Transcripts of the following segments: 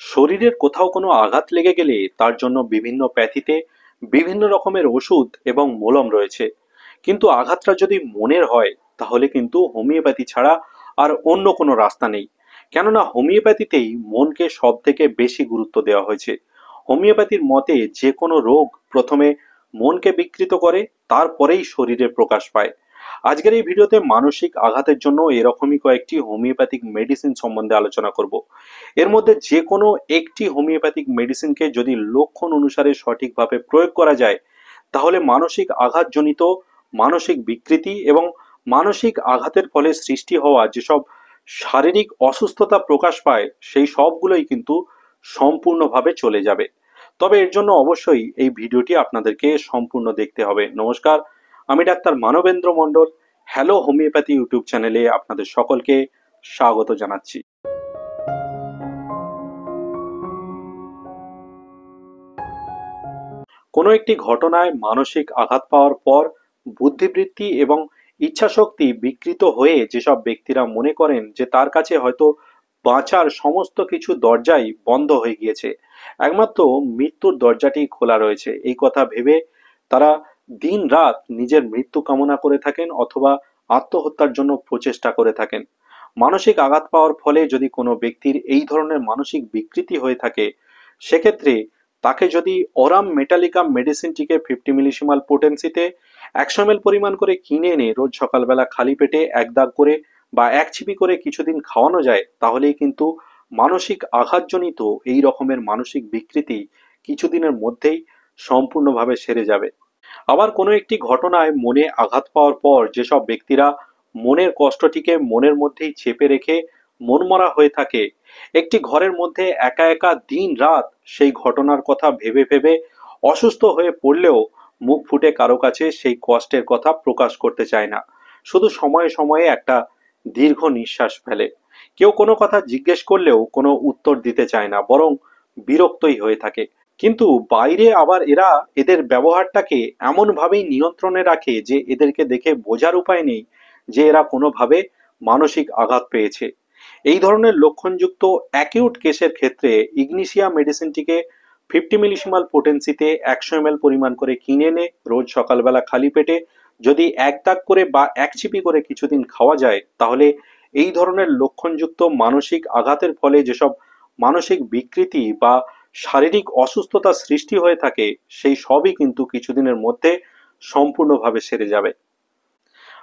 শরীরের কোথাও কোনো আঘাত লেগে গেলে তার জন্য বিভিন্ন প্যাথিতে বিভিন্ন রকমের ওষুধ এবং মলম রয়েছে। কিন্তু আঘাতটা যদি মনের হয়, তাহলে কিন্তু হোমিওপ্যাথি ছাড়া আর অন্য কোনো রাস্তা নেই। কেননা হোমিওপ্যাথিতেই মনকে সব থেকে বেশি গুরুত্ব দেওয়া হয়েছে। হোমিওপ্যাথির মতে যে কোনো রোগ প্রথমে মনকে বিকৃত করে, তারপরেই শরীরে প্রকাশ পায়। আজকের এই ভিডিওতে মানসিক আঘাতের জন্য এরকমই কয়েকটি হোমিওপ্যাথিক মেডিসিন সম্বন্ধে আলোচনা করব। এর মধ্যে যে কোনো একটি হোমিওপ্যাথিক মেডিসিনকে যদি লক্ষণ অনুসারে সঠিকভাবে প্রয়োগ করা যায়, তাহলে মানসিক আঘাতজনিত মানসিক বিকৃতি এবং মানসিক আঘাতের ফলে সৃষ্টি হওয়া যেসব শারীরিক অসুস্থতা প্রকাশ পায়, সেই সবগুলোই কিন্তু সম্পূর্ণভাবে চলে যাবে। তবে এর জন্য অবশ্যই এই ভিডিওটি আপনাদেরকে সম্পূর্ণ দেখতে হবে। নমস্কার, আমি ডাক্তার মানবেন্দ্র মণ্ডল। হ্যালো হোমিওপ্যাথি ইউটিউব চ্যানেলে আপনাদের সকলকে স্বাগত জানাচ্ছি। কোনো একটি ঘটনায় মানসিক আঘাত পাওয়ার পর বুদ্ধিবৃত্তি এবং ইচ্ছাশক্তি বিকৃত হয়ে যেসব ব্যক্তিরা মনে করেন যে তার কাছে হয়তো বাঁচার সমস্ত কিছু দরজাই বন্ধ হয়ে গিয়েছে, একমাত্র মৃত্যুর দরজাটি খোলা রয়েছে, এই কথা ভেবে তারা দিন রাত নিজের মৃত্যু কামনা করে থাকেন অথবা আত্মহত্যার জন্য প্রচেষ্টা করে থাকেন। মানসিক আঘাত পাওয়ার ফলে যদি কোনো ব্যক্তির এই ধরনের মানসিক বিকৃতি হয়ে থাকে, সেক্ষেত্রে তাকে যদি অরাম মেটালিকাম মেডিসিনটিকে 50 মিলিসিমাল পোটেন্সিতে 100 ml পরিমাণ করে কিনে এনে রোজ সকালবেলা খালি পেটে এক দাগ করে বা এক ছিপি করে কিছুদিন খাওয়ানো যায়, তাহলেই কিন্তু মানসিক আঘাতজনিত এই রকমের মানসিক বিকৃতি কিছুদিনের মধ্যেই সম্পূর্ণভাবে সেরে যাবে। আবার কোনো একটি ঘটনায় মনে আঘাত পাওয়ার পর যেসব ব্যক্তিরা মনের কষ্টটিকে মনের মধ্যেই চেপে রেখে মনমরা হয়ে থাকে, একটি ঘরের মধ্যে একা একা দিন রাত সেই ঘটনার কথা ভেবে ভেবে অসুস্থ হয়ে পড়লেও মুখ ফুটে কারো কাছে সেই কষ্টের কথা প্রকাশ করতে চায় না, শুধু সময়ে সময়ে একটা দীর্ঘ নিঃশ্বাস ফেলে। কেউ কোনো কথা জিজ্ঞেস করলেও কোনো উত্তর দিতে চায় না, বরং বিরক্তই হয়ে থাকে। কিন্তু বাইরে আবার এরা এদের ব্যবহারটাকে এমনভাবেই নিয়ন্ত্রণে রাখে যে এদেরকে দেখে বোঝার উপায় নেই যে এরা কোনোভাবে মানসিক আঘাত পেয়েছে। এই ধরনের লক্ষণযুক্ত অ্যাকিউট কেসের ক্ষেত্রে ইগনিশিয়া মেডিসিনটিকে 50 মিলিসিমাল পোটেন্সিতে 100 ml পরিমাণ করে কিনে এনে রোজ সকালবেলা খালি পেটে যদি এক দাগ করে বা এক চিপি করে কিছুদিন খাওয়া যায়, তাহলে এই ধরনের লক্ষণযুক্ত মানসিক আঘাতের ফলে যেসব মানসিক বিকৃতি বা শারীরিক অসুস্থতা সৃষ্টি হয়ে থাকে, সেই সবই কিন্তু কিছুদিনের মধ্যে সম্পূর্ণভাবে সেরে যাবে।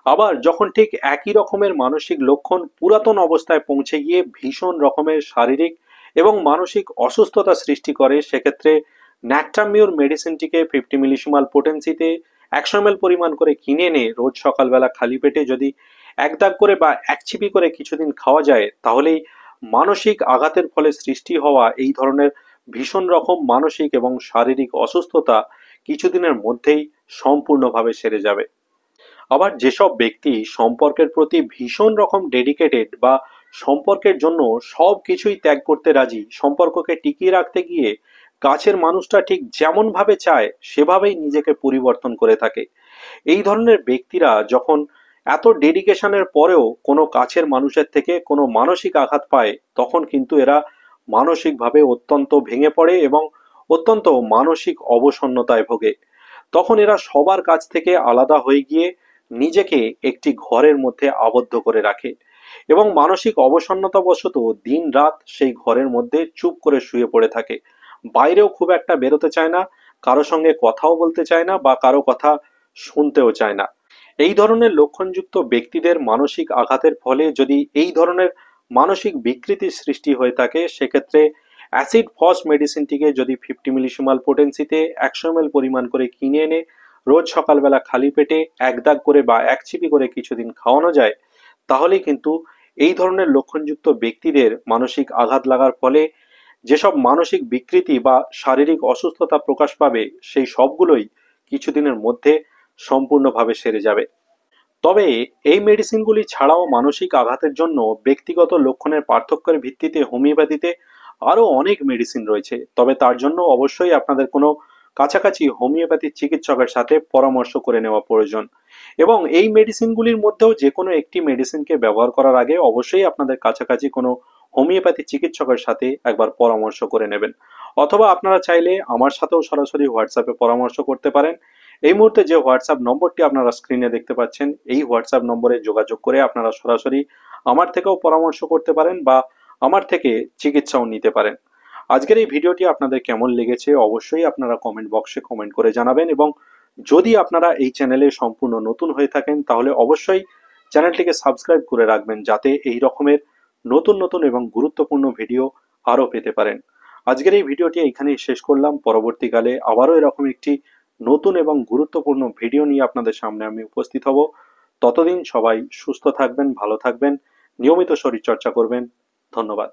আবার যখন ঠিক একই রকমের মানসিক লক্ষণ পুরাতন অবস্থায় পৌঁছে গিয়ে ভীষণ রকমের শারীরিক এবং মানসিক অসুস্থতা সৃষ্টি করে, সেক্ষেত্রে ন্যাকটামিউর মেডিসিনটিকে 50 মিলিসিমাল পোটেন্সিতে 100 ml পরিমাণ করে কিনে এনে রোজ সকালবেলা খালি পেটে যদি এক দাগ করে বা এক ছিপি করে কিছুদিন খাওয়া যায়, তাহলেই মানসিক আঘাতের ফলে সৃষ্টি হওয়া এই ধরনের ভীষণ রকম মানসিক এবং শারীরিক অসুস্থতা কিছুদিনের মধ্যেই সম্পূর্ণভাবে সেরে যাবে। আবার যেসব ব্যক্তি সম্পর্কের প্রতি ভীষণ রকম ডেডিকেটেড বা সম্পর্কের জন্য সব কিছুই ত্যাগ করতে রাজি, সম্পর্ককে টিকিয়ে রাখতে গিয়ে কাছের মানুষটা ঠিক যেমন ভাবে চায় সেভাবেই নিজেকে পরিবর্তন করে থাকে, এই ধরনের ব্যক্তিরা যখন এত ডেডিকেশনের পরেও কোনো কাছের মানুষের থেকে কোনো মানসিক আঘাত পায়, তখন কিন্তু এরা মানসিকভাবে অত্যন্ত ভেঙে পড়ে এবং অত্যন্ত মানসিক অবসন্নতায় ভোগে। তখন এরা সবার কাছ থেকে আলাদা হয়ে গিয়ে নিজেকে একটি ঘরের মধ্যে আবদ্ধ করে রাখে এবং মানসিক অবসন্নতাবশত দিন রাত সেই ঘরের মধ্যে চুপ করে শুয়ে পড়ে থাকে। বাইরেও খুব একটা বেরোতে চায় না, কারো সঙ্গে কথাও বলতে চায় না বা কারো কথা শুনতেও চায় না। এই ধরনের লক্ষণযুক্ত ব্যক্তিদের মানসিক আঘাতের ফলে যদি এই ধরনের মানসিক বিকৃতির সৃষ্টি হয়ে থাকে, সেক্ষেত্রে অ্যাসিড ফস মেডিসিনটিকে যদি 50 মিলিসিমাল পোটেন্সিতে 100 ml পরিমাণ করে কিনে এনে রোজ সকালবেলা খালি পেটে এক দাগ করে বা এক চিপি করে কিছুদিন খাওয়ানো যায়, তাহলে কিন্তু এই ধরনের লক্ষণযুক্ত ব্যক্তিদের মানসিক আঘাত লাগার ফলে যেসব মানসিক বিকৃতি বা শারীরিক অসুস্থতা প্রকাশ পাবে, সেই সবগুলোই কিছুদিনের মধ্যে সম্পূর্ণভাবে সেরে যাবে। তবে এই মেডিসিনগুলি ছাড়াও মানসিক আঘাতের জন্য ব্যক্তিগত লক্ষণের পার্থক্যের ভিত্তিতে হোমিওপ্যাথিতে আরো অনেক মেডিসিন রয়েছে। তবে তার জন্য অবশ্যই আপনাদের কোনো কাছাকাছি হোমিওপ্যাথি চিকিৎসকের সাথে পরামর্শ করে নেওয়া প্রয়োজন এবং এই মেডিসিনগুলির মধ্যেও যে কোনো একটি মেডিসিনকে ব্যবহার করার আগে অবশ্যই আপনাদের কাছাকাছি কোনো হোমিওপ্যাথি চিকিৎসকের সাথে একবার পরামর্শ করে নেবেন। অথবা আপনারা চাইলে আমার সাথেও সরাসরি হোয়াটসঅ্যাপে পরামর্শ করতে পারেন। এই মুহূর্তে যে হোয়াটসঅ্যাপ নম্বরটি আপনারা স্ক্রিনে দেখতে পাচ্ছেন, এই হোয়াটসঅ্যাপ নম্বরে যোগাযোগ করে আপনারা সরাসরি আমার থেকেও পরামর্শ করতে পারেন বা আমার থেকে চিকিৎসাও নিতে পারেন। আজকের এই ভিডিওটি আপনাদের কেমন লেগেছে অবশ্যই আপনারা কমেন্ট বক্সে কমেন্ট করে জানাবেন, এবং যদি আপনারা এই চ্যানেলে সম্পূর্ণ নতুন হয়ে থাকেন তাহলে অবশ্যই চ্যানেলটিকে সাবস্ক্রাইব করে রাখবেন, যাতে এই রকমের নতুন নতুন এবং গুরুত্বপূর্ণ ভিডিও আরও পেতে পারেন। আজকের এই ভিডিওটি এখানেই শেষ করলাম। পরবর্তীকালে আবারও এরকম একটি নতুন এবং গুরুত্বপূর্ণ ভিডিও নিয়ে আপনাদের সামনে আমি উপস্থিত হব। ততদিন সবাই সুস্থ থাকবেন, ভালো থাকবেন, নিয়মিত শরীরচর্চা করবেন। ধন্যবাদ।